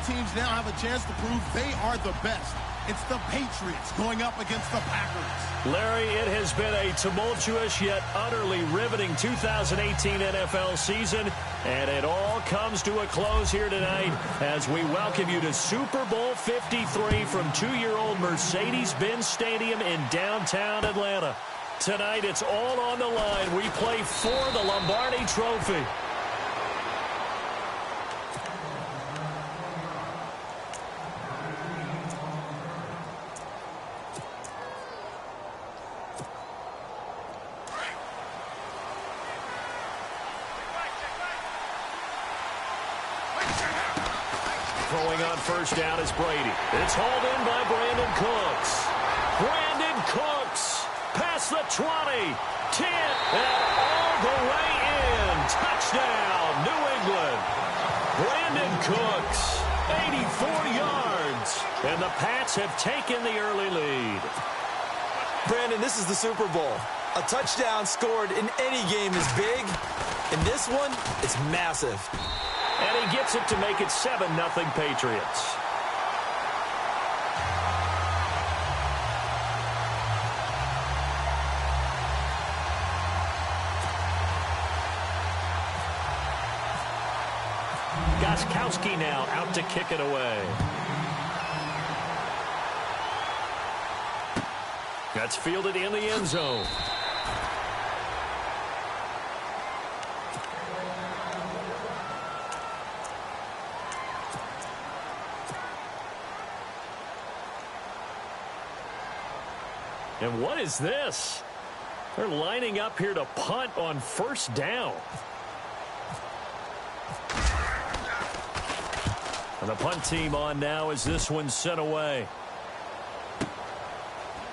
teams now have a chance to prove they are the best. It's the Patriots going up against the Packers. Larry, it has been a tumultuous yet utterly riveting 2018 NFL season, and it all comes to a close here tonight as we welcome you to Super Bowl 53 from 2-year-old Mercedes-Benz Stadium in downtown Atlanta. Tonight, it's all on the line. We play for the Lombardi Trophy. Throwing on first down is Brady. It's hauled in by Brandon Cooks. Brandon Cooks past the 20, 10, and all the way in. Touchdown, New England. Brandon Cooks, 84 yards. And the Pats have taken the early lead. Brandon, this is the Super Bowl. A touchdown scored in any game is big. In this one, it's massive. And he gets it to make it 7-0 Patriots. Gostkowski now out to kick it away. That's fielded in the end zone. And what is this? They're lining up here to punt on first down. And the punt team on now as this one's sent away.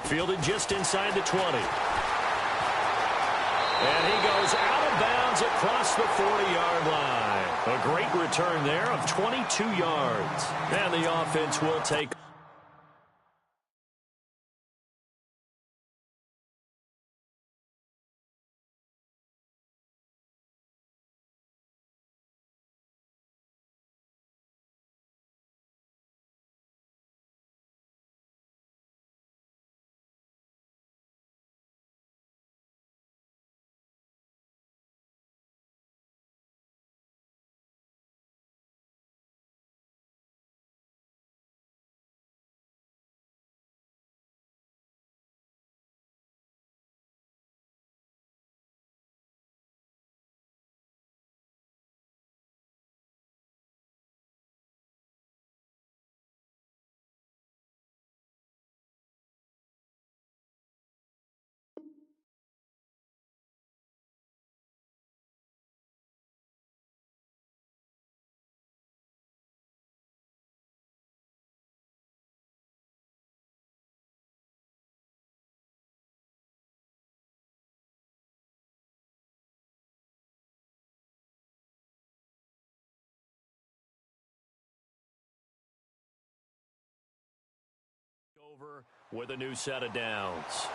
Fielded just inside the 20. And he goes out of bounds across the 40-yard line. A great return there of 22 yards. And the offense will take over with a new set of downs.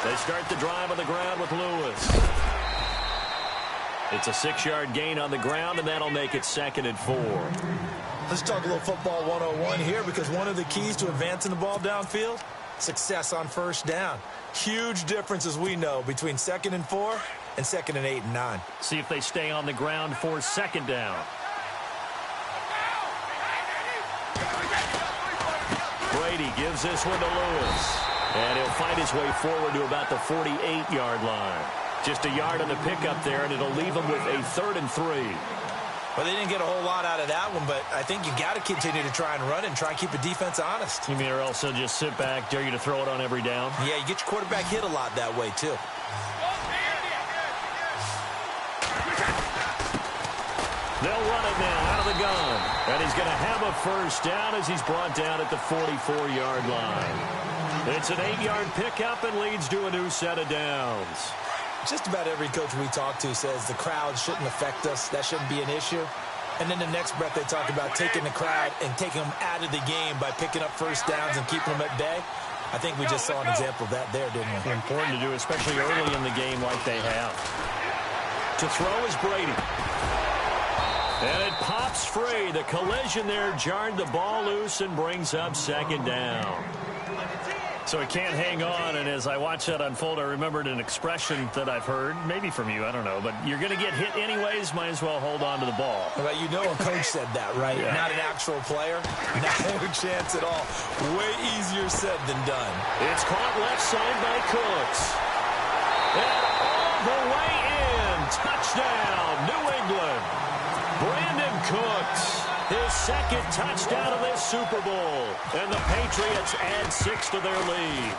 They start the drive on the ground with Lewis. It's a 6-yard gain on the ground, and that'll make it 2nd and 4. Let's talk a little football 101 here, because one of the keys to advancing the ball downfield, success on first down. Huge difference, as we know, between 2nd and 4 and 2nd and 8 and 9. See if they stay on the ground for 2nd down. Brady gives this one to Lewis. And he'll find his way forward to about the 48-yard line. Just a yard on the pickup there, and it'll leave him with a 3rd and 3. Well, they didn't get a whole lot out of that one, but I think you got to continue to try and run and try and keep the defense honest. You mean, or else they'll just sit back, dare you to throw it on every down? Yeah, you get your quarterback hit a lot that way, too. They'll run it now out of the gun. And he's going to have a first down as he's brought down at the 44-yard line. It's an 8-yard pickup and leads to a new set of downs. Just about every coach we talk to says the crowd shouldn't affect us. That shouldn't be an issue. And then the next breath they talk about taking the crowd and taking them out of the game by picking up first downs and keeping them at bay. I think we just saw an example of that there, didn't we? Important to do, especially early in the game like they have. To throw is Brady. And it pops free. The collision there jarred the ball loose and brings up second down. So he can't hang on, and as I watch that unfold, I remembered an expression that I've heard, maybe from you, I don't know, but you're going to get hit anyways, might as well hold on to the ball. Well, you know a coach said that, right? Yeah. Not an actual player. No chance at all. Way easier said than done. It's caught left side by Cooks. And all the way in. Touchdown, New England. Brandon Cooks. His second touchdown of this Super Bowl. And the Patriots add 6 to their lead.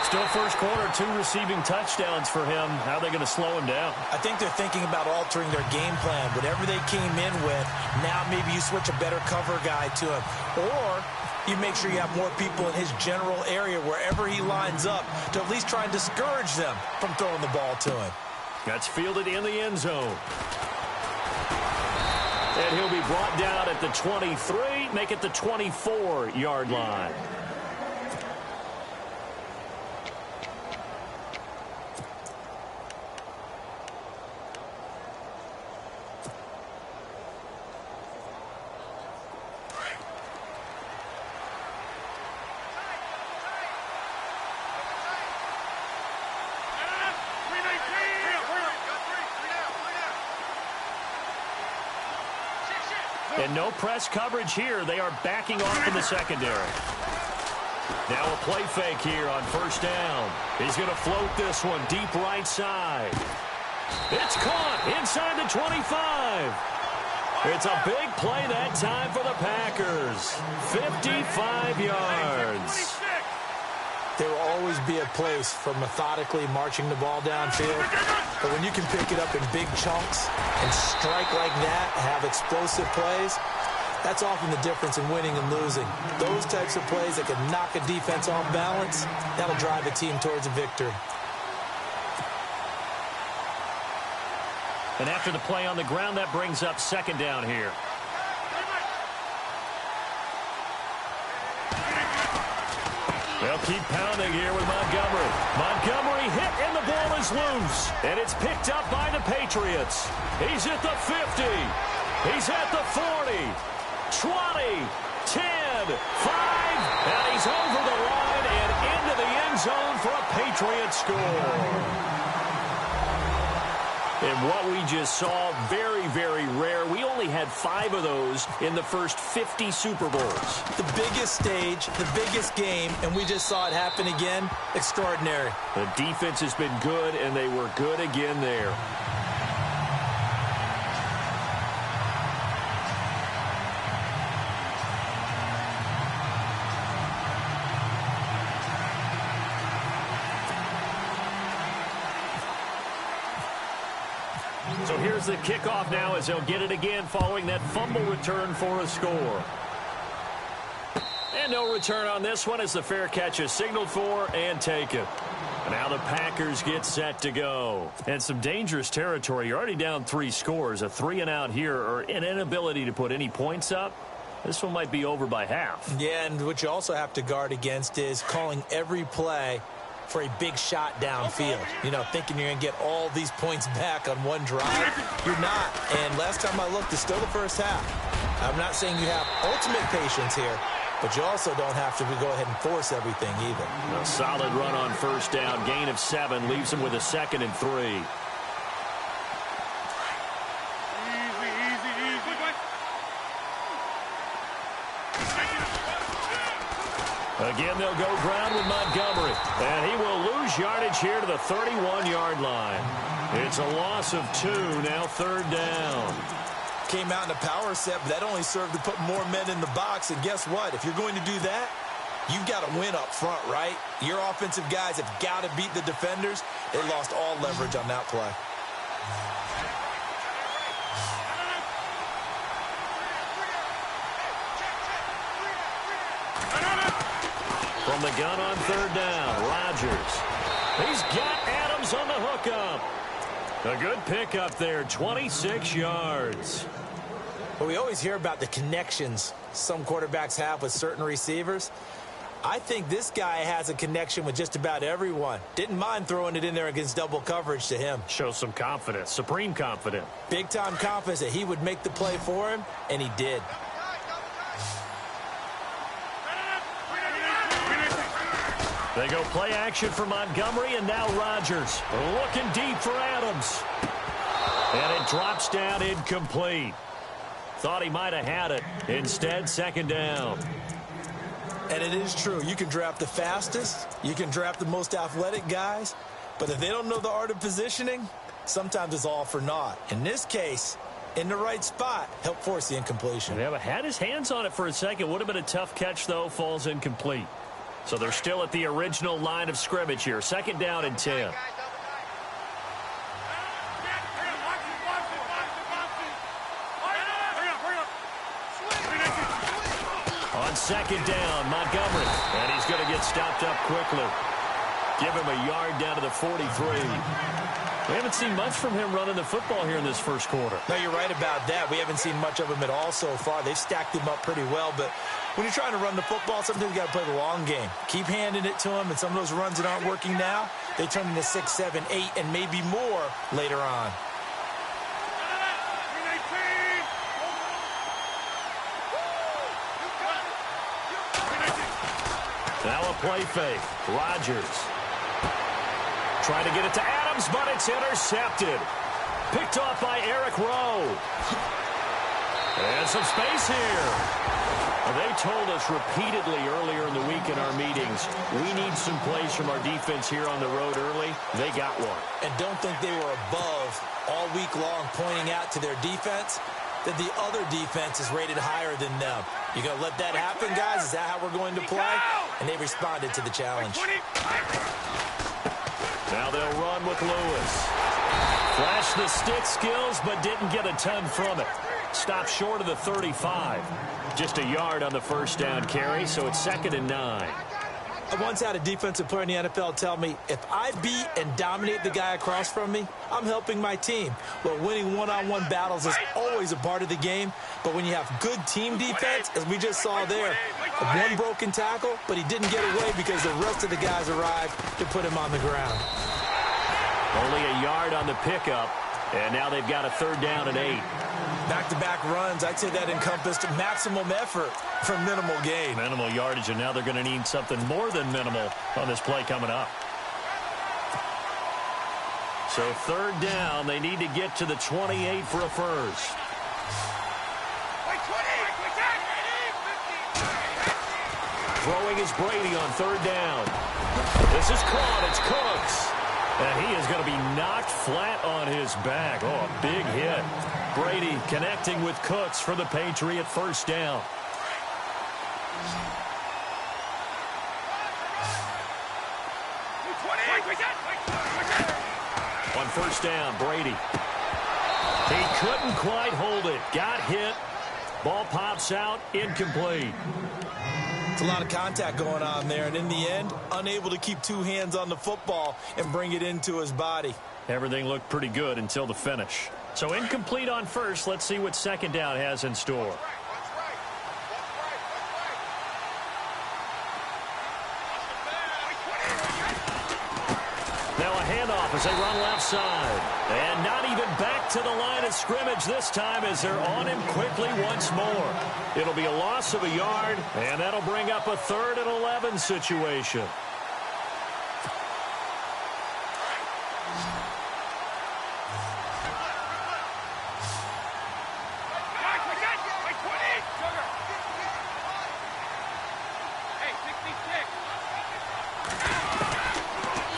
Still first quarter, 2 receiving touchdowns for him. How are they going to slow him down? I think they're thinking about altering their game plan. Whatever they came in with, now maybe you switch a better cover guy to him. Or you make sure you have more people in his general area wherever he lines up to at least try and discourage them from throwing the ball to him. That's fielded in the end zone. And he'll be brought down at the 23, make it the 24-yard line. And no press coverage here. They are backing off in the secondary. Now a play fake here on first down. He's going to float this one deep right side. It's caught inside the 25. It's a big play that time for the Packers. 55 yards. There will always be a place for methodically marching the ball downfield. But when you can pick it up in big chunks and strike like that, have explosive plays, that's often the difference in winning and losing. Those types of plays that can knock a defense off balance, that'll drive a team towards a victory. And after the play on the ground, that brings up second down here. They'll keep pounding here with Montgomery. Montgomery hit, and the ball is loose. And it's picked up by the Patriots. He's at the 50. He's at the 40. 20. 10. 5. And he's over the line and into the end zone for a Patriot score. And what we just saw, very, very rare. We only had 5 of those in the first 50 Super Bowls. The biggest stage, the biggest game, and we just saw it happen again. Extraordinary. The defense has been good, and they were good again there. So here's the kickoff now as they'll get it again following that fumble return for a score. And no return on this one as the fair catch is signaled for and taken. And now the Packers get set to go. And some dangerous territory. You're already down 3 scores. A 3-and-out here or an inability to put any points up. This one might be over by half. Yeah, and what you also have to guard against is calling every play for a big shot downfield. You know, thinking you're going to get all these points back on one drive. You're not. And last time I looked, it's still the first half. I'm not saying you have ultimate patience here, but you also don't have to go ahead and force everything either. A solid run on first down. Gain of 7 leaves him with a 2nd and 3. Again, they'll go ground with Montgomery. And he will lose yardage here to the 31-yard line. It's a loss of 2, now 3rd down. Came out in a power set, but that only served to put more men in the box. And guess what? If you're going to do that, you've got to win up front, right? Your offensive guys have got to beat the defenders. They lost all leverage on that play. From the gun on 3rd down, Rodgers. He's got Adams on the hookup. A good pickup there, 26 yards. But we always hear about the connections some quarterbacks have with certain receivers. I think this guy has a connection with just about everyone. Didn't mind throwing it in there against double coverage to him. Show some confidence, supreme confidence. Big-time confidence that he would make the play for him, and he did. They go play action for Montgomery, and now Rodgers looking deep for Adams. And it drops down incomplete. Thought he might have had it. Instead, second down. And it is true. You can draft the fastest. You can draft the most athletic guys. But if they don't know the art of positioning, sometimes it's all for naught. In this case, in the right spot, helped force the incompletion. Yeah, had his hands on it for a second. Would have been a tough catch, though. Falls incomplete. So they're still at the original line of scrimmage here. Second down and 10. On second down, Montgomery. And he's going to get stopped up quickly. Give him a yard down to the 43. We haven't seen much from him running the football here in this first quarter. No, you're right about that. We haven't seen much of him at all so far. They've stacked him up pretty well, but when you're trying to run the football, sometimes you got to play the long game. Keep handing it to him, and some of those runs that aren't working now, they turn into 6, 7, 8, and maybe more later on. Now a play fake. Rodgers trying to get it to Adams, but it's intercepted. Picked off by Eric Rowe. And some space here. They told us repeatedly earlier in the week in our meetings, we need some plays from our defense here on the road early. They got one. And don't think they were above all week long pointing out to their defense that the other defense is rated higher than them. You going to let that happen, guys? Is that how we're going to play? And they responded to the challenge. Now they'll run with Lewis. Flashed the stick skills, but didn't get a ton from it. Stopped short of the 35. Just a yard on the first down carry, so it's 2nd and 9. I once had a defensive player in the NFL tell me, if I beat and dominate the guy across from me, I'm helping my team. Well, winning one-on-one battles is always a part of the game, but when you have good team defense, as we just saw there, one broken tackle, but he didn't get away because the rest of the guys arrived to put him on the ground. Only a yard on the pickup, and now they've got a 3rd down and 8. Back-to-back runs, I'd say that encompassed maximum effort for minimal gain. Minimal yardage, and now they're going to need something more than minimal on this play coming up. So 3rd down, they need to get to the 28 for a first. Throwing is Brady on 3rd down. This is caught. It's Cooks. And he is going to be knocked flat on his back. Oh, a big hit. Brady connecting with Cooks for the Patriot 1st down. On 1st down, Brady. He couldn't quite hold it. Got hit. Ball pops out. Incomplete. It's a lot of contact going on there, and in the end, unable to keep 2 hands on the football and bring it into his body. Everything looked pretty good until the finish. So incomplete on first. Let's see what 2nd down has in store. Now a handoff as they run left side. And not even back to the line of scrimmage this time as they're on him quickly once more. It'll be a loss of a yard, and that'll bring up a 3rd and 11 situation.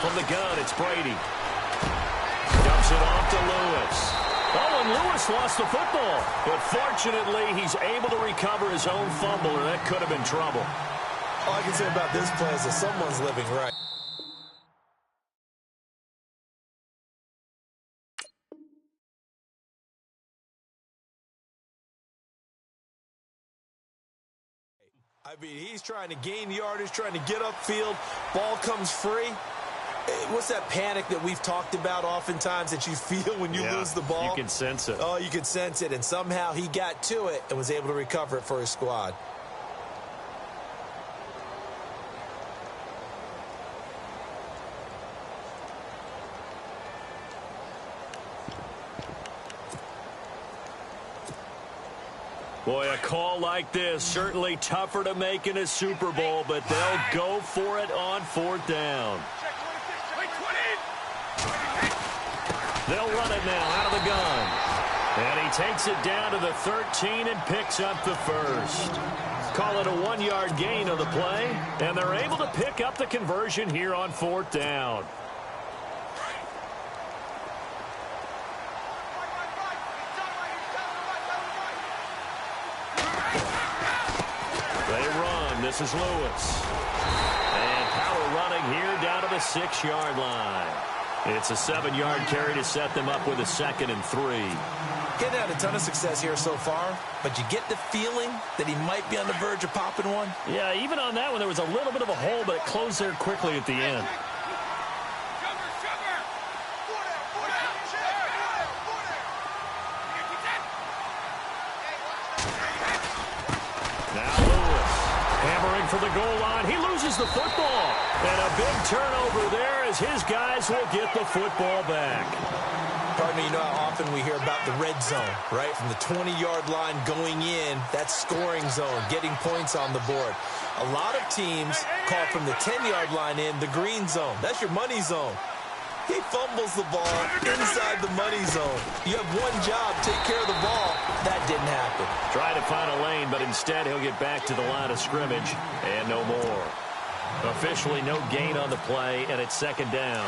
From the gun, it's Brady. Dumps it off to Lewis. Oh, and Lewis lost the football. But fortunately, he's able to recover his own fumble, or that could have been trouble. All I can say about this play is that someone's living right. I mean, he's trying to gain yardage, trying to get upfield. Ball comes free. What's that panic that we've talked about oftentimes that you feel when you lose the ball? You can sense it. Oh, you can sense it, and somehow he got to it and was able to recover it for his squad. Boy, a call like this, certainly tougher to make in a Super Bowl, but they'll go for it on 4th down. They'll run it now out of the gun. And he takes it down to the 13 and picks up the first. Call it a 1-yard gain on the play, and they're able to pick up the conversion here on 4th down. This is Lewis. And power running here down to the 6-yard line. It's a 7-yard carry to set them up with a 2nd and 3. Getting had a ton of success here so far, but you get the feeling that he might be on the verge of popping one. Yeah, even on that one, there was a little bit of a hole, but it closed there quickly at the end. For the goal line, he loses the football. And a big turnover there as his guys will get the football back. Pardon me, you know how often we hear about the red zone, right? From the 20-yard line going in, that's scoring zone, getting points on the board. A lot of teams call from the 10-yard line in the green zone. That's your money zone. He fumbles the ball inside the money zone. You have one job, take care of the ball. That didn't happen. Try to find a lane, but instead he'll get back to the line of scrimmage and no more. Officially no gain on the play, and it's 2nd down.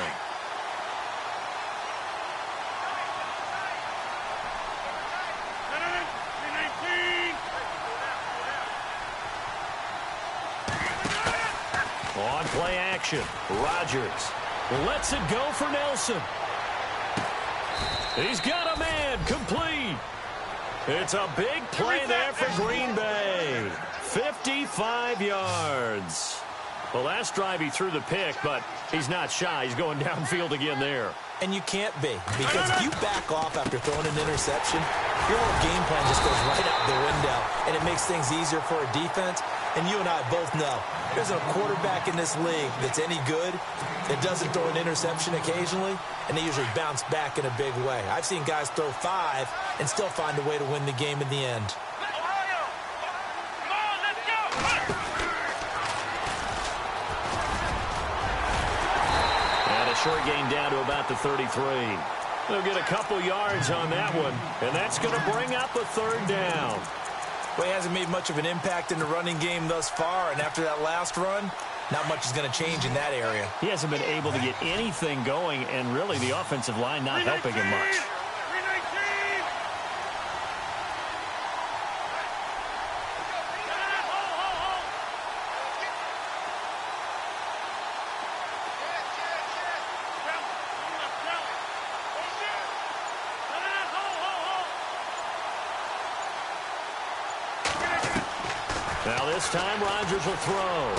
On play action, Rodgers lets it go for Nelson. He's got a man, complete. It's a big play there for Green Bay. 55 yards. Well, last drive he threw the pick, but he's not shy. He's going downfield again there. And you can't be, because if you back off after throwing an interception, your whole game plan just goes right out the window, and it makes things easier for a defense. And you and I both know there's a quarterback in this league that's any good that doesn't throw an interception occasionally, and they usually bounce back in a big way. I've seen guys throw 5 and still find a way to win the game in the end. And a short gain down to about the 33. They'll get a couple yards on that one, and that's going to bring up a 3rd down. Well, he hasn't made much of an impact in the running game thus far, and after that last run, not much is going to change in that area. He hasn't been able to get anything going, and really the offensive line not helping him much. Now this time Rodgers will throw.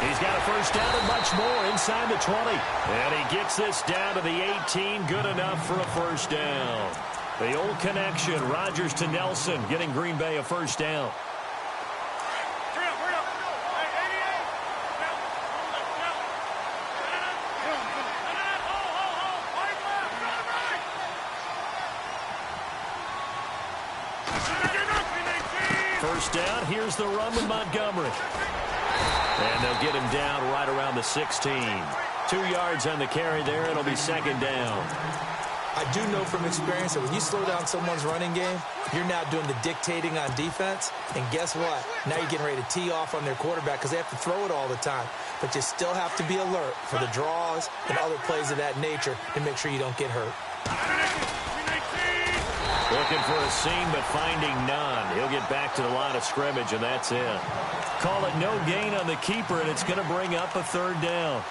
He's got a 1st down and much more inside the 20. And he gets this down to the 18. Good enough for a 1st down. The old connection, Rodgers to Nelson, getting Green Bay a 1st down. First down, here's the run with Montgomery. And they'll get him down right around the 16. 2 yards on the carry there. It'll be 2nd down. I do know from experience that when you slow down someone's running game, you're now doing the dictating on defense. And guess what? Now you're getting ready to tee off on their quarterback because they have to throw it all the time. But you still have to be alert for the draws and other plays of that nature to make sure you don't get hurt. Looking for a seam, but finding none. He'll get back to the line of scrimmage, and that's it. Call it no gain on the keeper, and it's going to bring up a 3rd down.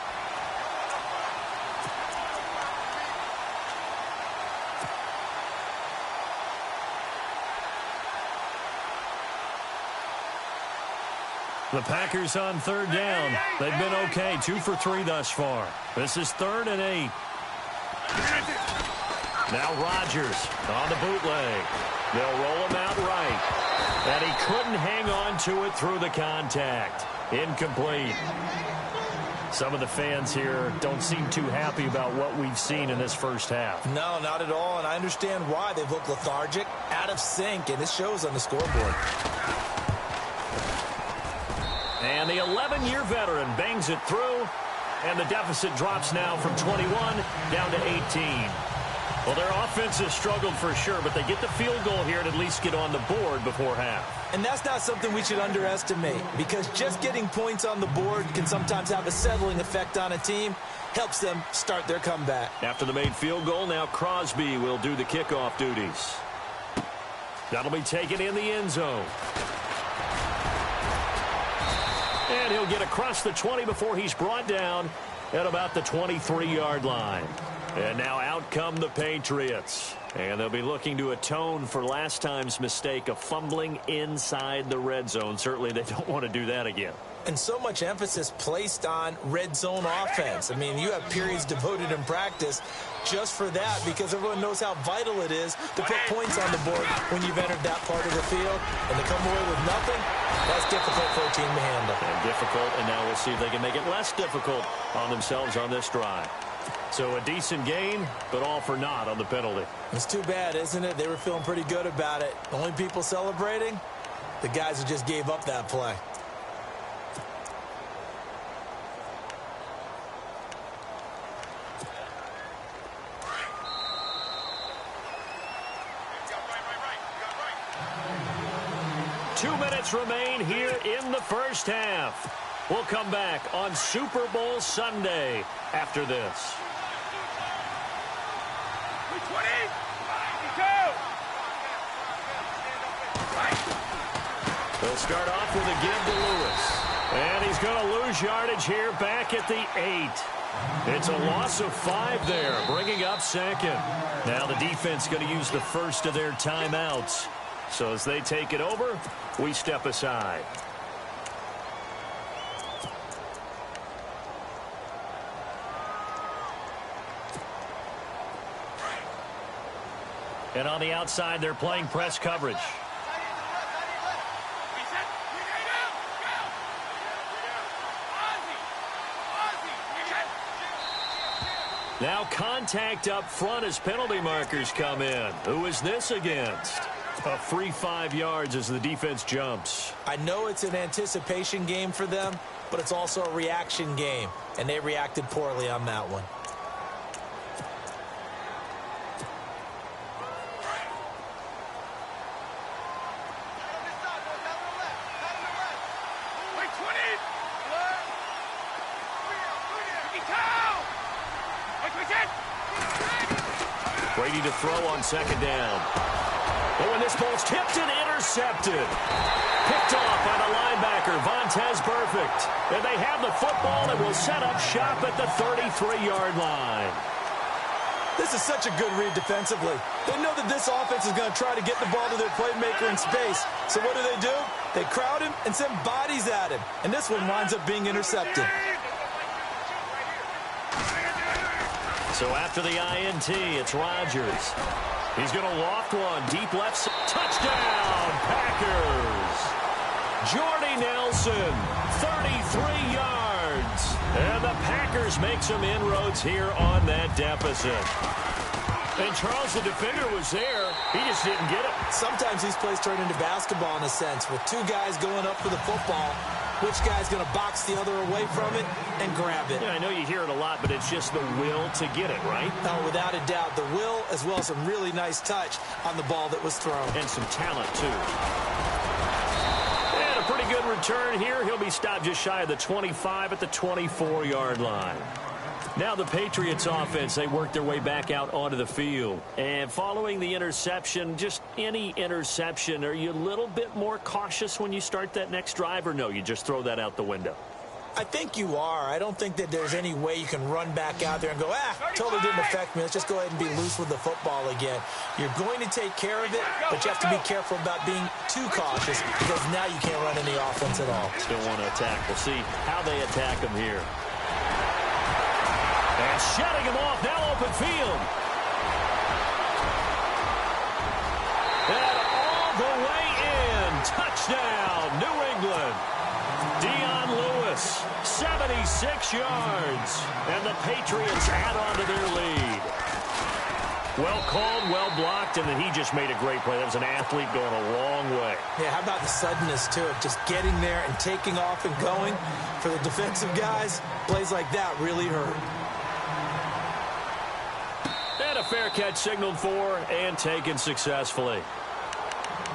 The Packers on third down. They've been okay, 2 for 3 thus far. This is 3rd and 8. Now Rodgers on the bootleg. They'll roll him out right. And he couldn't hang on to it through the contact. Incomplete. Some of the fans here don't seem too happy about what we've seen in this first half. No, not at all, and I understand why. They've looked lethargic, out of sync, and it shows on the scoreboard. And the 11-year veteran bangs it through, and the deficit drops now from 21 down to 18. Well, their offense has struggled for sure, but they get the field goal here and at least get on the board before half. And that's not something we should underestimate, because just getting points on the board can sometimes have a settling effect on a team. Helps them start their comeback. After the made field goal, now Crosby will do the kickoff duties. That'll be taken in the end zone. And he'll get across the 20 before he's brought down at about the 23-yard line. And now out come the Patriots. And they'll be looking to atone for last time's mistake of fumbling inside the red zone. Certainly they don't want to do that again. And so much emphasis placed on red zone offense. I mean, you have periods devoted in practice just for that, because everyone knows how vital it is to put points on the board when you've entered that part of the field. And to come away with nothing, that's difficult for a team to handle. And difficult, and now we'll see if they can make it less difficult on themselves on this drive. So a decent game, but all for naught on the penalty. It's too bad, isn't it? They were feeling pretty good about it. The only people celebrating, the guys who just gave up that play. Two minutes remain here in the first half. We'll come back on Super Bowl Sunday after this. They'll start off with a give to Lewis. And he's going to lose yardage here back at the 8. It's a loss of 5 there, bringing up second. Now the defense going to use the first of their timeouts. So as they take it over, we step aside. And on the outside, they're playing press coverage. Now contact up front as penalty markers come in. Who is this against? A free 5 yards as the defense jumps. I know it's an anticipation game for them, but it's also a reaction game, and they reacted poorly on that one. Brady to throw on second down. Oh, and this ball's tipped and intercepted. Picked off by the linebacker, Vontaze Burfict. And they have the football and will set up shop at the 33-yard line. This is such a good read defensively. They know that this offense is going to try to get the ball to their playmaker in space. So what do? They crowd him and send bodies at him. And this one winds up being intercepted. So after the INT, it's Rodgers. He's going to loft one. Deep left side. Touchdown, Packers. Jordy Nelson, 33 yards. And the Packers make some inroads here on that deficit. And Charles, the defender, was there. He just didn't get it. Sometimes these plays turn into basketball in a sense, with two guys going up for the football. Which guy's going to box the other away from it and grab it? Yeah, I know you hear it a lot, but it's just the will to get it, right? Oh, without a doubt. The will, as well as some really nice touch on the ball that was thrown. And some talent, too. And a pretty good return here. He'll be stopped just shy of the 25 at the 24-yard line. Now the Patriots offense, they work their way back out onto the field. And following the interception, just any interception, are you a little bit more cautious when you start that next drive, or no, you just throw that out the window? I think you are. I don't think that there's any way you can run back out there and go, totally didn't affect me. Let's just go ahead and be loose with the football again. You're going to take care of it, but you have to be careful about being too cautious because now you can't run any offense at all. Still want to attack. We'll see how they attack him here. And shutting him off, now open field. And all the way in. Touchdown, New England. Dion Lewis, 76 yards. And the Patriots add on to their lead. Well called, well blocked, and then he just made a great play. That was an athlete going a long way. Yeah, how about the suddenness, too, of just getting there and taking off and going? For the defensive guys, plays like that really hurt. And a fair catch signaled for and taken successfully.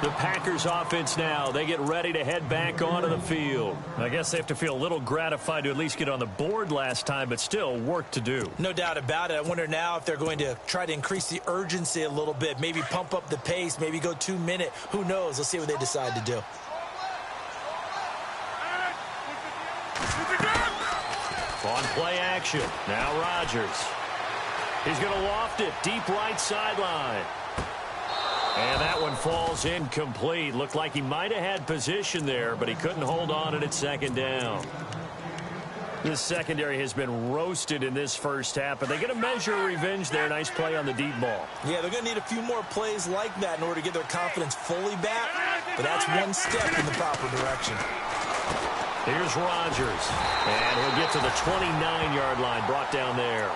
The Packers offense now, they get ready to head back onto the field. I guess they have to feel a little gratified to at least get on the board last time, but still work to do. No doubt about it. I wonder now if they're going to try to increase the urgency a little bit, maybe pump up the pace, maybe go 2-minute. Who knows? Let's see what they decide to do. On play action, now Rodgers. He's going to loft it deep right sideline. And that one falls incomplete. Looked like he might have had position there, but he couldn't hold on at second down. This secondary has been roasted in this first half, but they get a measure of revenge there. Nice play on the deep ball. Yeah, they're going to need a few more plays like that in order to get their confidence fully back, but that's one step in the proper direction. Here's Rodgers, and he'll get to the 29-yard line, brought down there.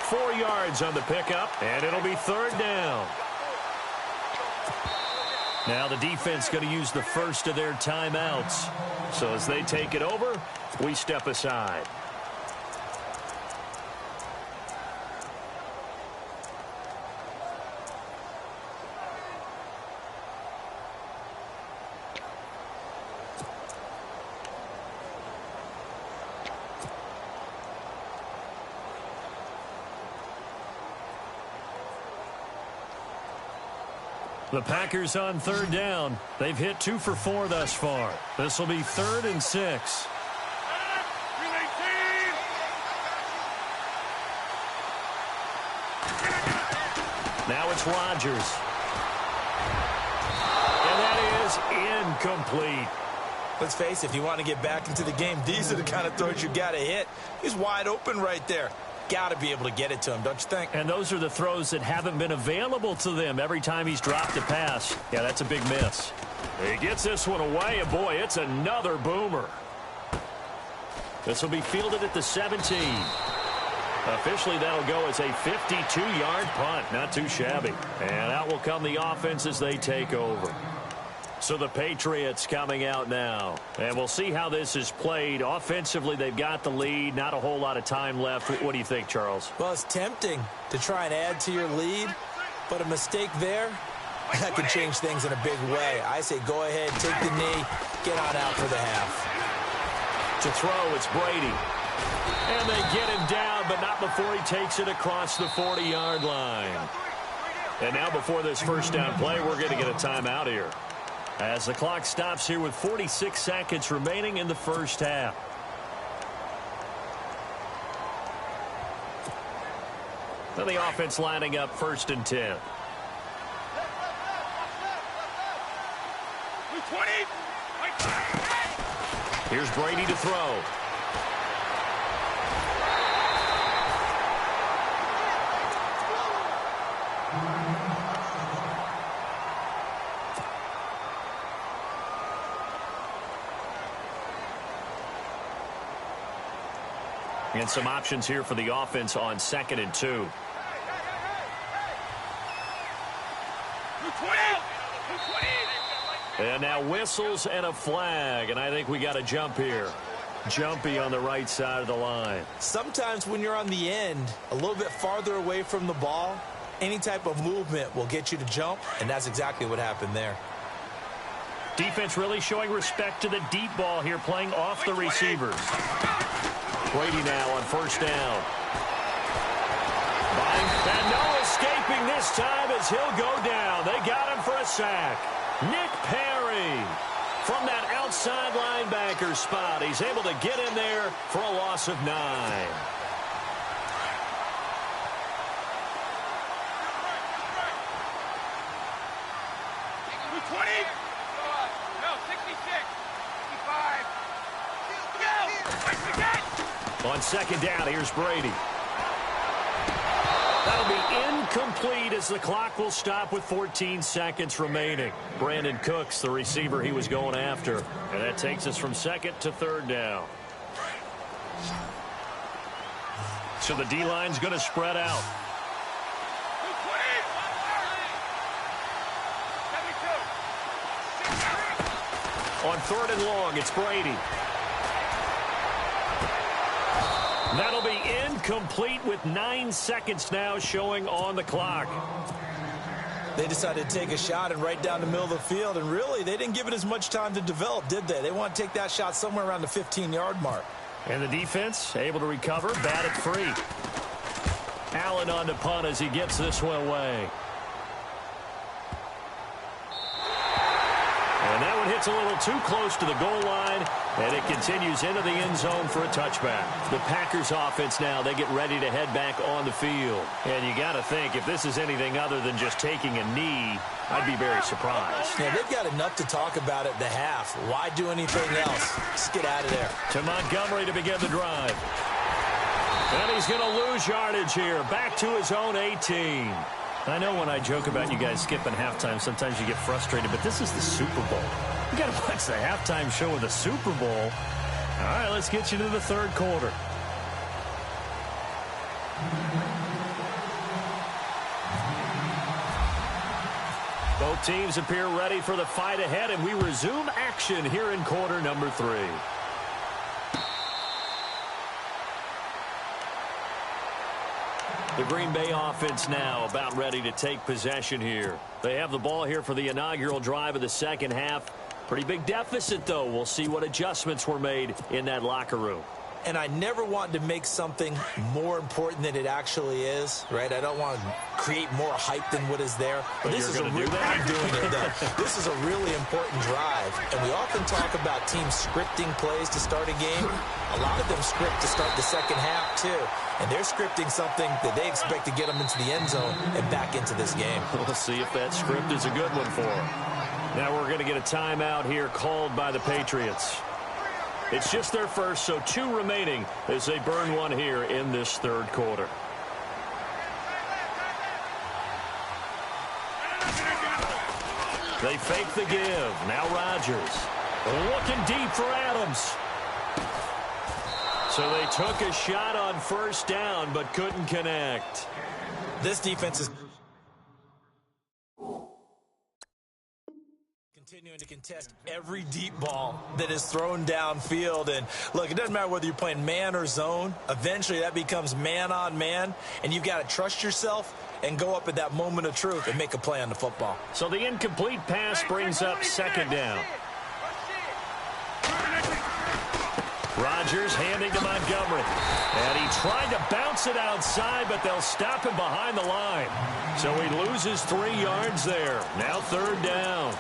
4 yards on the pickup, and it'll be third down. Now the defense going to use the first of their timeouts. So as they take it over, we step aside. The Packers on third down. They've hit 2 for 4 thus far. This will be 3rd and 6. Now it's Rodgers. And that is incomplete. Let's face it, if you want to get back into the game, these are the kind of throws you got to hit. He's wide open right there. Got to be able to get it to him, don't you think? And those are the throws that haven't been available to them every time he's dropped a pass. Yeah, that's a big miss. He gets this one away, and boy, it's another boomer. This will be fielded at the 17. Officially, that'll go as a 52-yard punt. Not too shabby. And out will come the offense as they take over. So the Patriots coming out now. And we'll see how this is played. Offensively, they've got the lead. Not a whole lot of time left. What do you think, Charles? Well, it's tempting to try and add to your lead, but a mistake there, that could change things in a big way. I say go ahead, take the knee, get on out for the half. To throw, it's Brady. And they get him down, but not before he takes it across the 40-yard line. And now before this first down play, we're going to get a timeout here, as the clock stops here with 46 seconds remaining in the first half. Then the offense lining up 1st and 10. Here's Brady to throw. And some options here for the offense on 2nd and 2. And now whistles and a flag, and I think we got a jump here. Jumpy on the right side of the line. Sometimes when you're on the end, a little bit farther away from the ball, any type of movement will get you to jump, and that's exactly what happened there. Defense really showing respect to the deep ball here, playing off the receivers. Brady now on 1st down. And no escaping this time as he'll go down. They got him for a sack. Nick Perry, From that outside linebacker spot, he's able to get in there for a loss of 9. On second down, here's Brady. That'll be incomplete as the clock will stop with 14 seconds remaining. Brandon Cooks, the receiver he was going after. And that takes us from second to third down. So the D-line's going to spread out. On third and long, it's Brady. That'll be incomplete with 9 seconds now showing on the clock. They decided to take a shot and right down the middle of the field, and really, they didn't give it as much time to develop, did they? They want to take that shot somewhere around the 15-yard mark. And the defense able to recover, bat it free. Allen on the punt as he gets this one away. And that one hits a little too close to the goal line, and it continues into the end zone for a touchback. The Packers offense now, they get ready to head back on the field. And you got to think, if this is anything other than just taking a knee, I'd be very surprised. Yeah, they've got enough to talk about at the half. Why do anything else? Just get out of there. To Montgomery to begin the drive. And he's going to lose yardage here, back to his own 18. I know when I joke about you guys skipping halftime, sometimes you get frustrated, but this is the Super Bowl. You got to watch the halftime show of the Super Bowl. All right, let's get you to the third quarter. Both teams appear ready for the fight ahead, and we resume action here in quarter number 3. The Green Bay offense now about ready to take possession here. They have the ball here for the inaugural drive of the second half. Pretty big deficit, though. We'll see what adjustments were made in that locker room. And I never want to make something more important than it actually is, right? I don't want to create more hype than what is there. But this is I'm doing it, though. This is a really important drive. And we often talk about teams scripting plays to start a game. A lot of them script to start the second half, too. And they're scripting something that they expect to get them into the end zone and back into this game. We'll see if that script is a good one for them. Now we're going to get a timeout here called by the Patriots. It's just their first, so 2 remaining as they burn one here in this third quarter. They fake the give. Now Rodgers looking deep for Adams. So they took a shot on first down but couldn't connect. This defense is continuing to contest every deep ball that is thrown downfield. And look, it doesn't matter whether you're playing man or zone. Eventually that becomes man on man, and you've got to trust yourself and go up at that moment of truth and make a play on the football. So the incomplete pass brings up second down. Rodgers handing to Montgomery. And he tried to bounce it outside, but they'll stop him behind the line. So he loses 3 yards there. Now third down.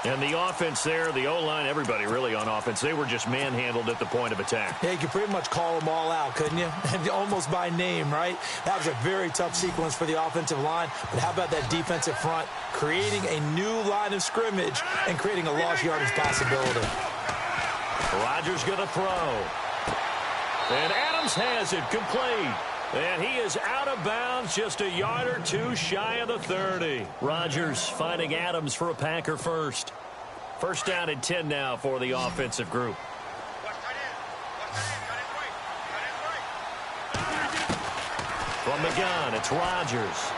And the offense there, the O-line, everybody really on offense, they were just manhandled at the point of attack. Yeah, you could pretty much call them all out, couldn't you? Almost by name, right? That was a very tough sequence for the offensive line. But how about that defensive front creating a new line of scrimmage and creating a lost yardage possibility? Rodgers going to throw. And Adams has it complete. And he is out of bounds, just a yard or 2 shy of the 30. Rodgers finding Adams for a Packer first. First down and 10 now for the offensive group. From the gun, it's Rodgers.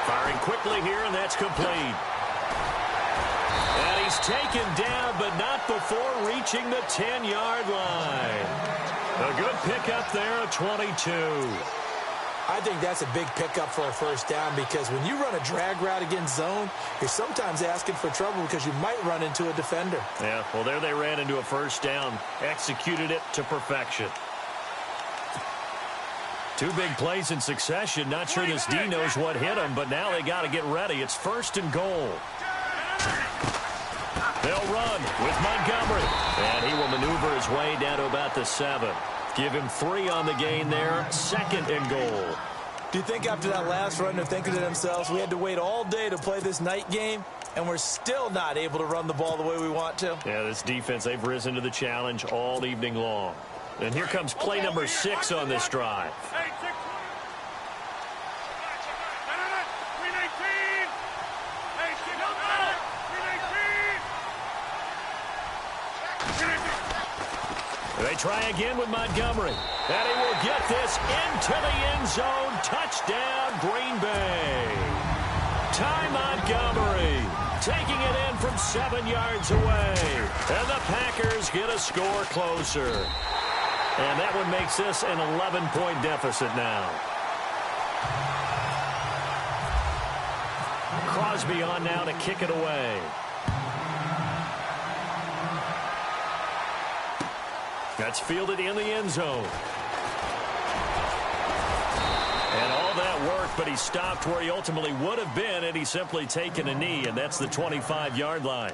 Firing quickly here, and that's complete. And he's taken down, but not before reaching the 10-yard line. A good pickup there at 22. I think that's a big pickup for a first down, because when you run a drag route against zone, you're sometimes asking for trouble because you might run into a defender. Yeah, well, there they ran into a first down, executed it to perfection. 2 big plays in succession. Not sure this D knows what hit him, but now they got to get ready. It's first and goal. They'll run with Montgomery. And he will maneuver his way down to about the 7. Give him 3 on the gain there. 2nd and goal. Do you think after that last run they're thinking to themselves, we had to wait all day to play this night game, and we're still not able to run the ball the way we want to? Yeah, this defense, they've risen to the challenge all evening long. And here comes play number 6 on this drive. They try again with Montgomery. And he will get this into the end zone. Touchdown, Green Bay. Ty Montgomery taking it in from 7 yards away. And the Packers get a score closer. And that one makes this an 11-point deficit now. Crosby on now to kick it away. That's fielded in the end zone. And all that work, but he stopped where he ultimately would have been had he simply taken a knee, and that's the 25-yard line.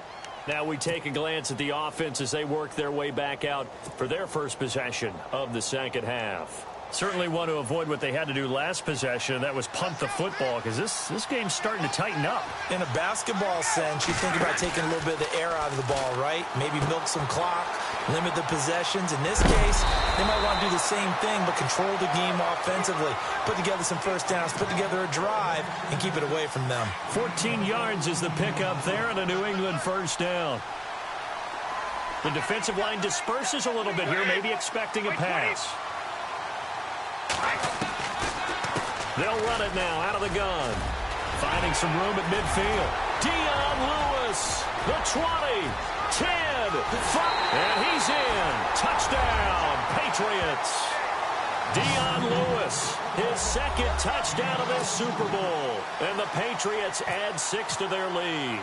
Now we take a glance at the offense as they work their way back out for their first possession of the second half. Certainly want to avoid what they had to do last possession, and that was punt the football, because this game's starting to tighten up. In a basketball sense, you think about taking a little bit of the air out of the ball, right? Maybe milk some clock, limit the possessions. In this case, they might want to do the same thing, but control the game offensively. Put together some first downs, put together a drive, and keep it away from them. 14 yards is the pickup there, and a New England first down. The defensive line disperses a little bit here, maybe expecting a pass. They'll run it now out of the gun. Finding some room at midfield. Dion Lewis, the 20, 10, 5, and he's in. Touchdown, Patriots. Dion Lewis, his 2nd touchdown of this Super Bowl. And the Patriots add 6 to their lead.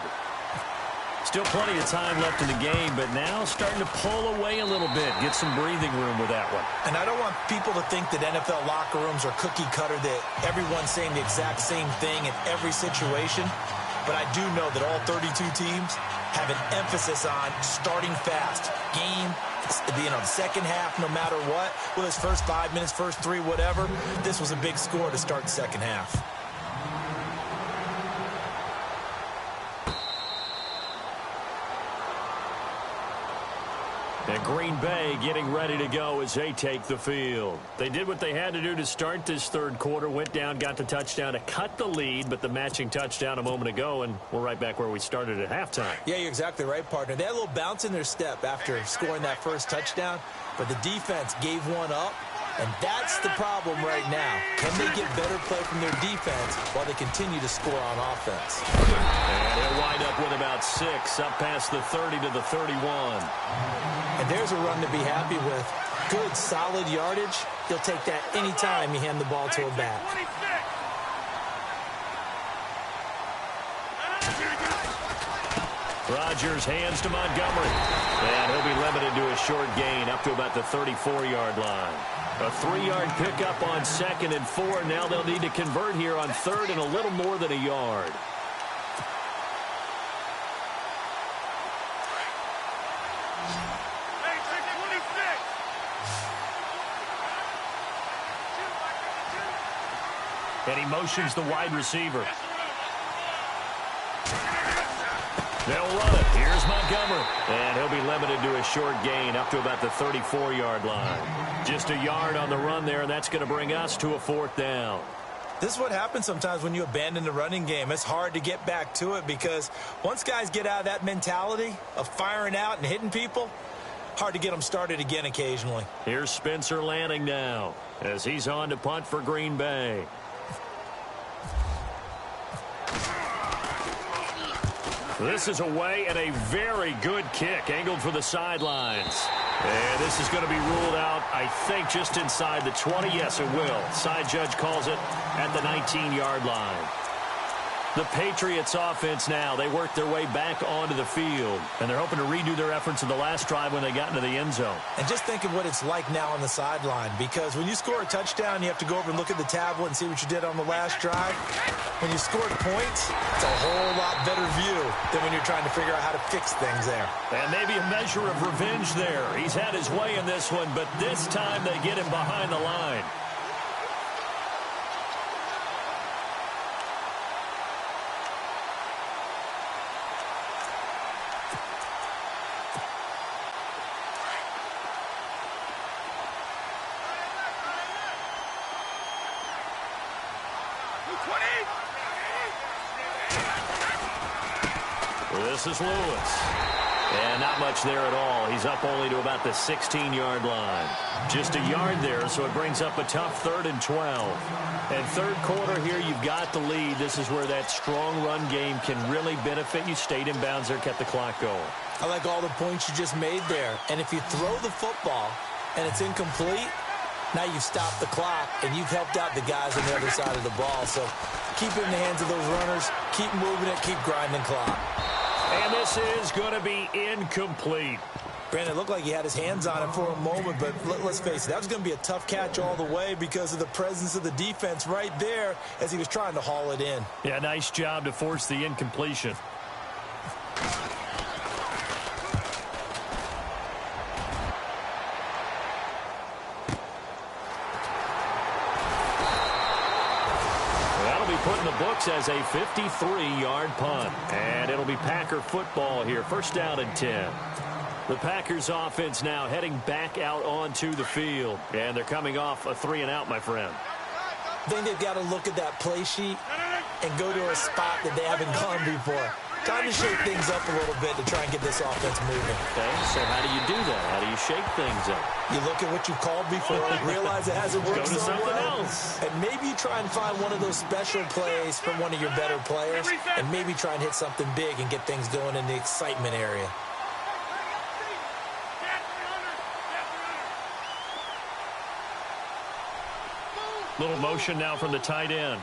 Still plenty of time left in the game, but now starting to pull away a little bit. Get some breathing room with that one. And I don't want people to think that NFL locker rooms are cookie cutter, that everyone's saying the exact same thing in every situation. But I do know that all 32 teams have an emphasis on starting fast. Game, the second half, no matter what. Well, it's first 5 minutes, first 3, whatever. This was a big score to start the second half. And Green Bay getting ready to go as they take the field. They did what they had to do to start this third quarter. Went down, got the touchdown to cut the lead, but the matching touchdown a moment ago, and we're right back where we started at halftime. Yeah, you're exactly right, partner. They had a little bounce in their step after scoring that first touchdown, but the defense gave one up, and that's the problem right now. Can they get better play from their defense while they continue to score on offense? And he'll wind up with about 6, up past the 30 to the 31. And there's a run to be happy with. Good, solid yardage. He'll take that any time you hand the ball to a back. Rodgers hands to Montgomery. And he'll be limited to a short gain up to about the 34-yard line. A 3-yard pickup on 2nd and 4. Now they'll need to convert here on 3rd and a little more than a yard. And he motions the wide receiver. They'll run it. Here's Montgomery. And he'll be limited to a short gain up to about the 34-yard line. Just a yard on the run there, and that's going to bring us to a 4th down. This is what happens sometimes when you abandon the running game. It's hard to get back to it because once guys get out of that mentality of firing out and hitting people, hard to get them started again occasionally. Here's Spencer Lanning now as he's on to punt for Green Bay. This is away and a very good kick angled for the sidelines. And this is going to be ruled out, I think, just inside the 20. Yes, it will. Side judge calls it at the 19-yard line. The Patriots offense now, they work their way back onto the field, and they're hoping to redo their efforts in the last drive when they got into the end zone. And just think of what it's like now on the sideline, because when you score a touchdown, you have to go over and look at the tablet and see what you did on the last drive. When you scored points, it's a whole lot better view than when you're trying to figure out how to fix things there. And maybe a measure of revenge there. He's had his way in this one, but this time they get him behind the line. This is Lewis. And not much there at all. He's up only to about the 16-yard line. Just a yard there, so it brings up a tough 3rd and 12. And third quarter here, you've got the lead. This is where that strong run game can really benefit you. Stayed in bounds there, kept the clock going. I like all the points you just made there. And if you throw the football and it's incomplete, now you've stopped the clock and you've helped out the guys on the other side of the ball. So keep it in the hands of those runners. Keep moving it. Keep grinding clock. And this is going to be incomplete. Brandon, it looked like he had his hands on it for a moment, but let's face it, that was going to be a tough catch all the way because of the presence of the defense right there as he was trying to haul it in. Yeah, nice job to force the incompletion. Put in the books as a 53-yard punt. And it'll be Packer football here. First down and 10. The Packers offense now heading back out onto the field. And they're coming off a 3-and-out, my friend. I think they've got to look at that play sheet and go to a spot that they haven't gone before. Time to shake things up a little bit to try and get this offense moving. Okay, so how do you do that? How do you shake things up? You look at what you called before, realize it hasn't worked so well, else. and maybe you try and find one of those special plays from one of your better players, and maybe try and hit something big and get things going in the excitement area. Little motion now from the tight end.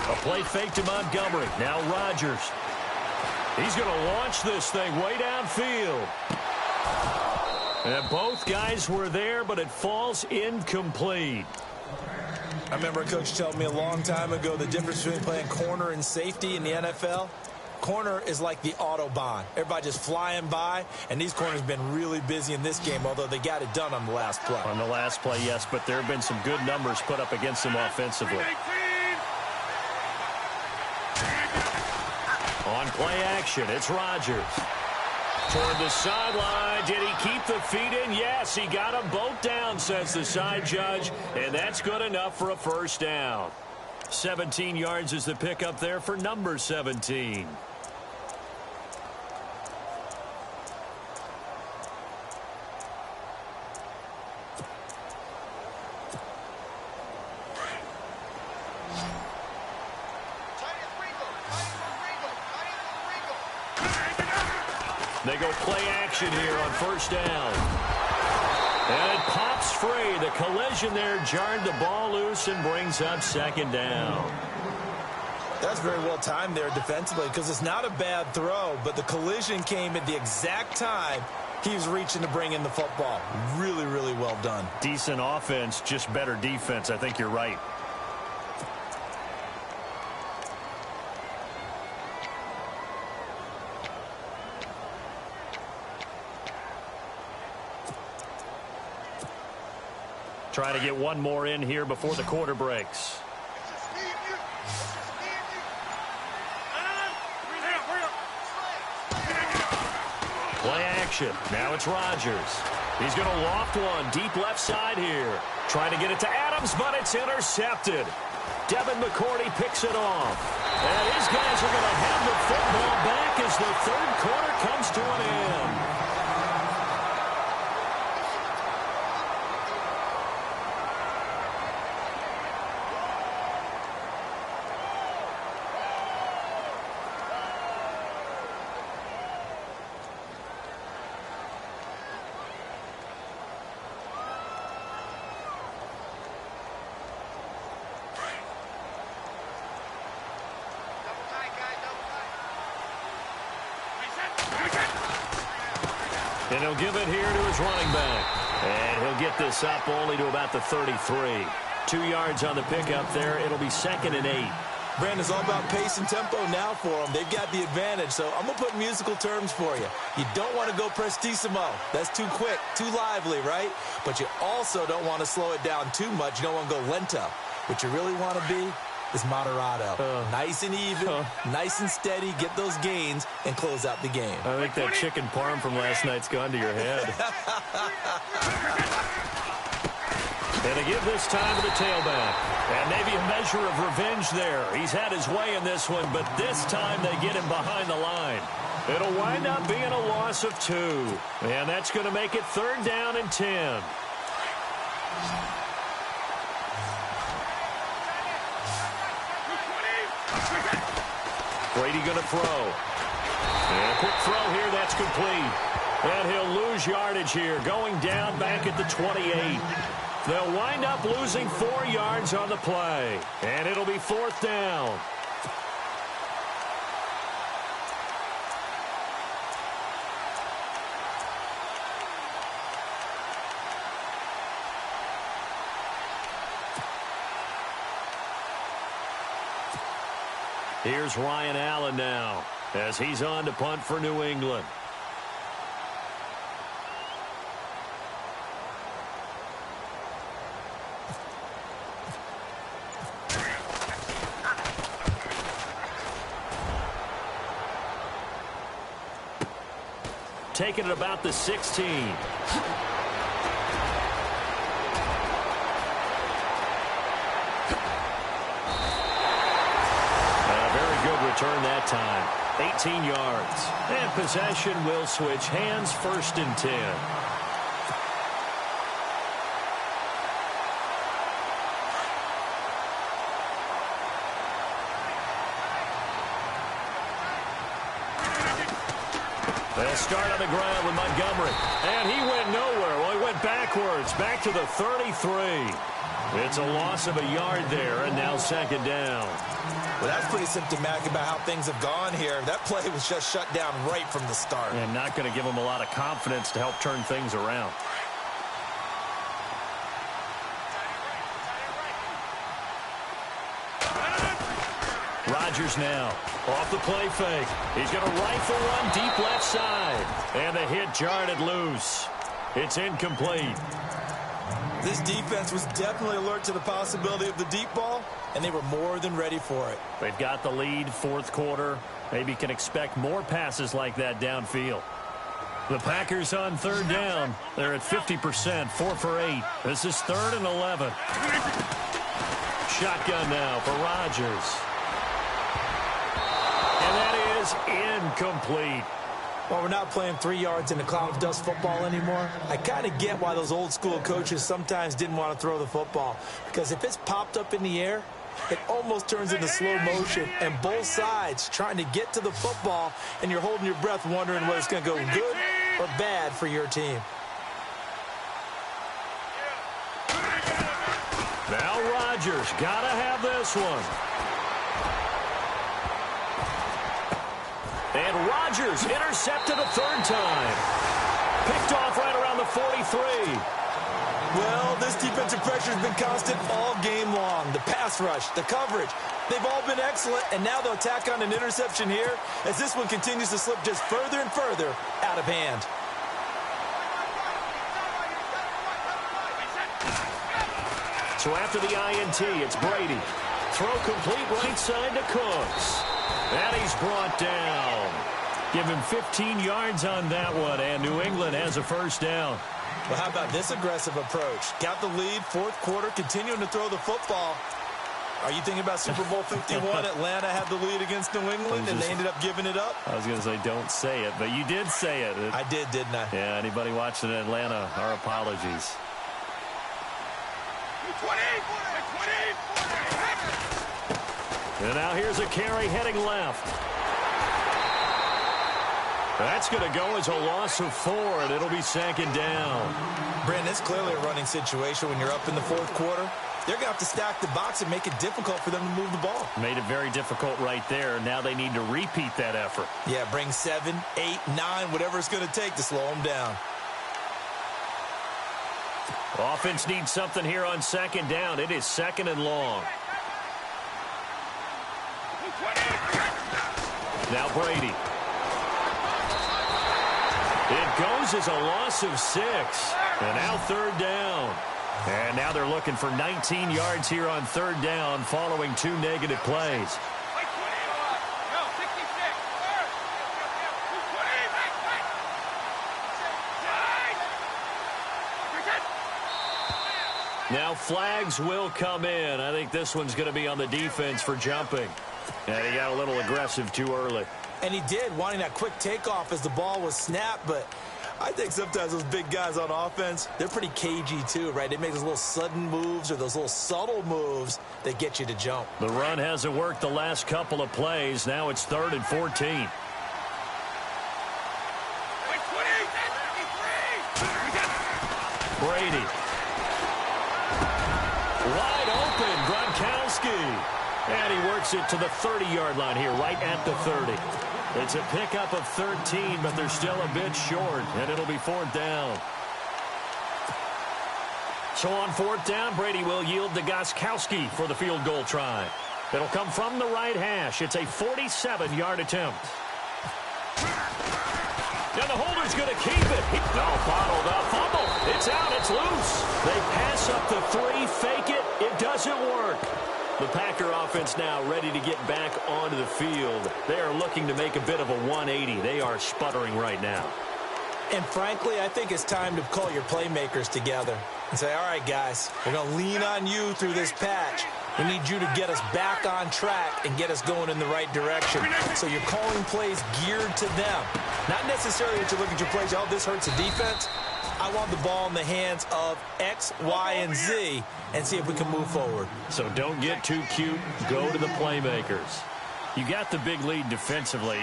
A play fake to Montgomery. Now Rodgers. He's going to launch this thing way downfield. And both guys were there, but it falls incomplete. I remember a coach telling me a long time ago the difference between playing corner and safety in the NFL. Corner is like the Autobahn. Everybody just flying by, and these corners have been really busy in this game, although they got it done on the last play. On the last play, yes, but there have been some good numbers put up against them offensively. On play action, it's Rodgers. Toward the sideline, did he keep the feet in? Yes, he got them both down, says the side judge, and that's good enough for a first down. 17 yards is the pickup there for number 17. They go play action here on first down. And it pops free. The collision there jarred the ball loose and brings up second down. That's very well timed there defensively because it's not a bad throw, but the collision came at the exact time he was reaching to bring in the football. Really, really well done. Decent offense, just better defense. I think you're right. Trying to get one more in here before the quarter breaks. Play action. Now it's Rodgers. He's going to loft one deep left side here. Trying to get it to Adams, but it's intercepted. Devin McCourty picks it off. And his guys are going to have the football back as the third quarter comes to an end. And he'll give it here to his running back. And he'll get this up only to about the 33. 2 yards on the pickup there. It'll be 2nd and 8. Brandon's all about pace and tempo now for them. They've got the advantage, so I'm going to put musical terms for you. You don't want to go prestissimo. That's too quick, too lively, right? But you also don't want to slow it down too much. You don't want to go lento. What you really want to be is moderato. Nice and even, nice and steady, get those gains, and close out the game. I think that chicken parm from last night's gone to your head. And they give this time to the tailback. And maybe a measure of revenge there. He's had his way in this one, but this time they get him behind the line. It'll wind up being a loss of 2. And that's going to make it 3rd down and 10. Brady going to throw. And a quick throw here, that's complete. And he'll lose yardage here, going down back at the 28. They'll wind up losing 4 yards on the play. And it'll be 4th down. Here's Ryan Allen now as he's on to punt for New England. Taking it about the 16. Return that time. 18 yards. And possession will switch hands, 1st and 10. They'll start on the ground with Montgomery. And he went nowhere. Well, he went backwards, back to the 33. It's a loss of a yard there, and now 2nd down. Well, that's pretty symptomatic about how things have gone here. That play was just shut down right from the start. And not going to give them a lot of confidence to help turn things around. Rodgers now off the play fake. He's going to rifle one deep left side. And the hit jarred it loose. It's incomplete. This defense was definitely alert to the possibility of the deep ball, and they were more than ready for it. They've got the lead, 4th quarter. Maybe can expect more passes like that downfield. The Packers on 3rd down. They're at 50%, 4 for 8. This is 3rd and 11. Shotgun now for Rodgers. And that is incomplete. Well, we're not playing 3 yards in a cloud of dust football anymore. I kind of get why those old school coaches sometimes didn't want to throw the football. Because if it's popped up in the air, it almost turns into slow motion. And both sides trying to get to the football, and you're holding your breath wondering whether it's going to go good or bad for your team. Now Rodgers got to have this one. And Rodgers intercepted a 3rd time. Picked off right around the 43. Well, this defensive pressure has been constant all game long. The pass rush, the coverage, they've all been excellent. And now they'll tack on an interception here as this one continues to slip just further and further out of hand. So after the INT, it's Brady. Throw complete right side to Cooks. And he's brought down. Give him 15 yards on that one, and New England has a 1st down. Well, how about this aggressive approach? Got the lead, 4th quarter, continuing to throw the football. Are you thinking about Super Bowl 51? Atlanta had the lead against New England, and they ended up giving it up? I was going to say don't say it, but you did say it. I did, didn't I? Yeah, anybody watching in Atlanta, our apologies. 20. And now here's a carry heading left. That's going to go as a loss of 4, and it'll be 2nd down. Brandon, it's clearly a running situation when you're up in the 4th quarter. they're going to have to stack the box and make it difficult for them to move the ball. Made it very difficult right there. Now they need to repeat that effort. Yeah, bring 7, 8, 9, whatever it's going to take to slow them down. Offense needs something here on second down. It is second and long. Now Brady. It goes as a loss of 6. And now third down. And now they're looking for 19 yards here on third down following 2 negative plays. Now flags will come in. I think this one's going to be on the defense for jumping. And he got a little aggressive too early. And he did, wanting that quick takeoff as the ball was snapped. But I think sometimes those big guys on offense, they're pretty cagey too, right? They make those little sudden moves or those little subtle moves that get you to jump. The run hasn't worked the last couple of plays. Now it's 3rd and 14. Brady. Wide open, Gronkowski. And he works it to the 30-yard line here, right at the 30. It's a pickup of 13, but they're still a bit short, and it'll be 4th down. So on 4th down, Brady will yield to Gronkowski for the field goal try. It'll come from the right hash. It's a 47-yard attempt. Now the holder's going to keep it. Bottled up, fumble. It's out, it's loose. They pass up the 3, fake it. It doesn't work. The Packer offense now ready to get back onto the field. They are looking to make a bit of a 180. They are sputtering right now. And frankly, I think it's time to call your playmakers together and say, all right, guys, we're going to lean on you through this patch. We need you to get us back on track and get us going in the right direction. So you're calling plays geared to them. Not necessarily that you look at your plays, oh, this hurts the defense. I want the ball in the hands of X, Y, and Z and see if we can move forward. So don't get too cute. Go to the playmakers. You got the big lead defensively.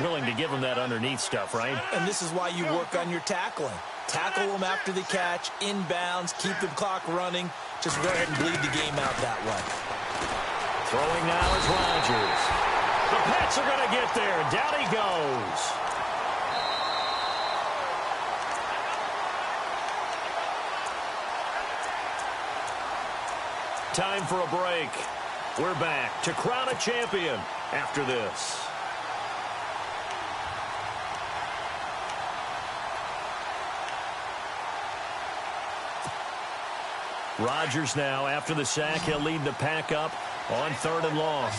Willing to give them that underneath stuff, right? And this is why you work on your tackling. Tackle them after the catch, inbounds, keep the clock running. Just go ahead and bleed the game out that way. Throwing now is Rodgers. The Pats are going to get there. Down he goes. Time for a break. We're back to crown a champion after this. Rodgers now, after the sack, he'll lead the Pack up on 3rd and long.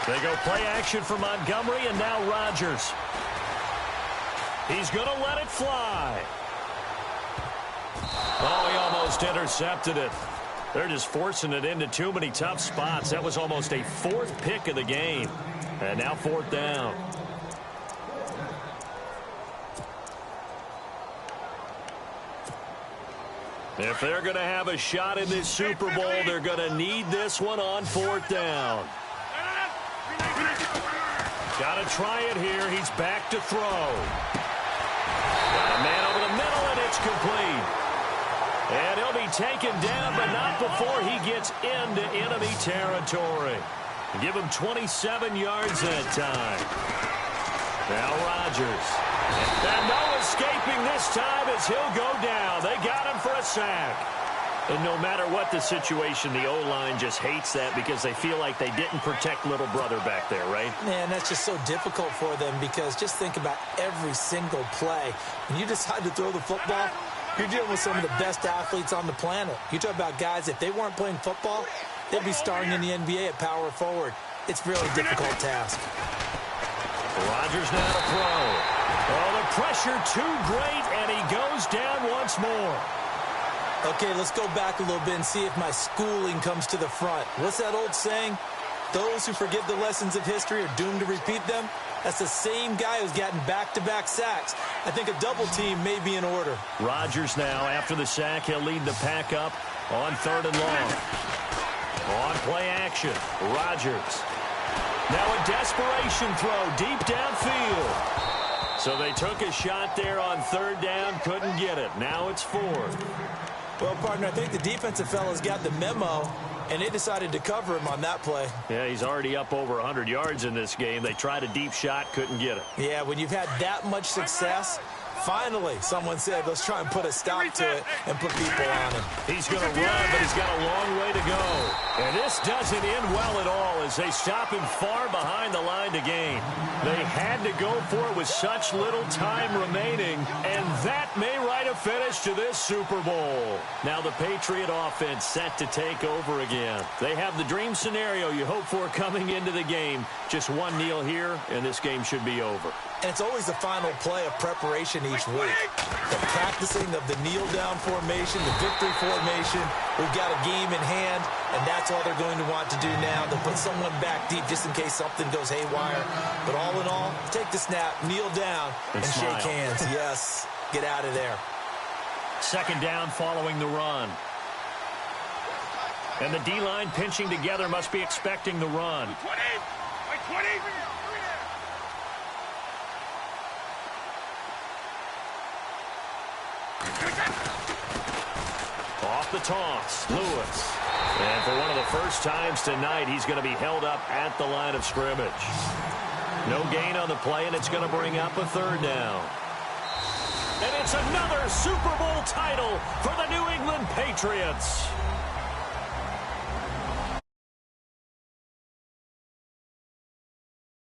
They go play action for Montgomery, and now Rodgers. He's going to let it fly. Oh, he almost intercepted it. They're just forcing it into too many tough spots. That was almost a 4th pick of the game. And now 4th down. If they're going to have a shot in this Super Bowl, they're going to need this one on 4th down. Got to try it here. He's back to throw. Got a man over the middle, and it's complete. And he'll be taken down, but not before he gets into enemy territory. Give him 27 yards that time. Now Rodgers. And no escaping this time as he'll go down. They got him for a sack. And no matter what the situation, the O-line just hates that because they feel like they didn't protect little brother back there, right? Man, that's just so difficult for them because just think about every single play. When you decide to throw the football, you're dealing with some of the best athletes on the planet. You talk about guys, if they weren't playing football, they'd be starting in the NBA at power forward. It's a really difficult task. Rodgers now to throw. Oh, the pressure too great, and he goes down once more. Okay, let's go back a little bit and see if my schooling comes to the front. What's that old saying? Those who forget the lessons of history are doomed to repeat them. That's the same guy who's gotten back-to-back sacks. I think a double team may be in order. Rodgers now, after the sack, he'll lead the Pack up on 3rd and long. On play action, Rodgers. Now a desperation throw deep downfield. So they took a shot there on third down, couldn't get it. Now it's fourth. Well, partner, I think the defensive fellas got the memo, and they decided to cover him on that play. Yeah, he's already up over 100 yards in this game. They tried a deep shot, couldn't get it. Yeah, when you've had that much success, finally someone said, let's try and put a stop to it and put people on him. He's going to run, but he's got a long way to go. And this doesn't end well at all as they stop him far behind the line to gain. They had to go for it with such little time remaining, and that may write a finish to this Super Bowl. Now the Patriot offense set to take over again. They have the dream scenario you hope for coming into the game. Just one kneel here, and this game should be over. And it's always the final play of preparation each week. The practicing of the kneel-down formation, the victory formation. We've got a game in hand, and that's all they're going to want to do now. They'll put someone back deep just in case something goes haywire. But all in all, take the snap, kneel down, and shake hands. Yes, get out of there. Second down following the run. And the D-line pinching together must be expecting the run. 20! 20! Off the toss, Lewis. And for one of the first times tonight, he's going to be held up at the line of scrimmage. No gain on the play, and it's going to bring up a third down. And it's another Super Bowl title for the New England Patriots.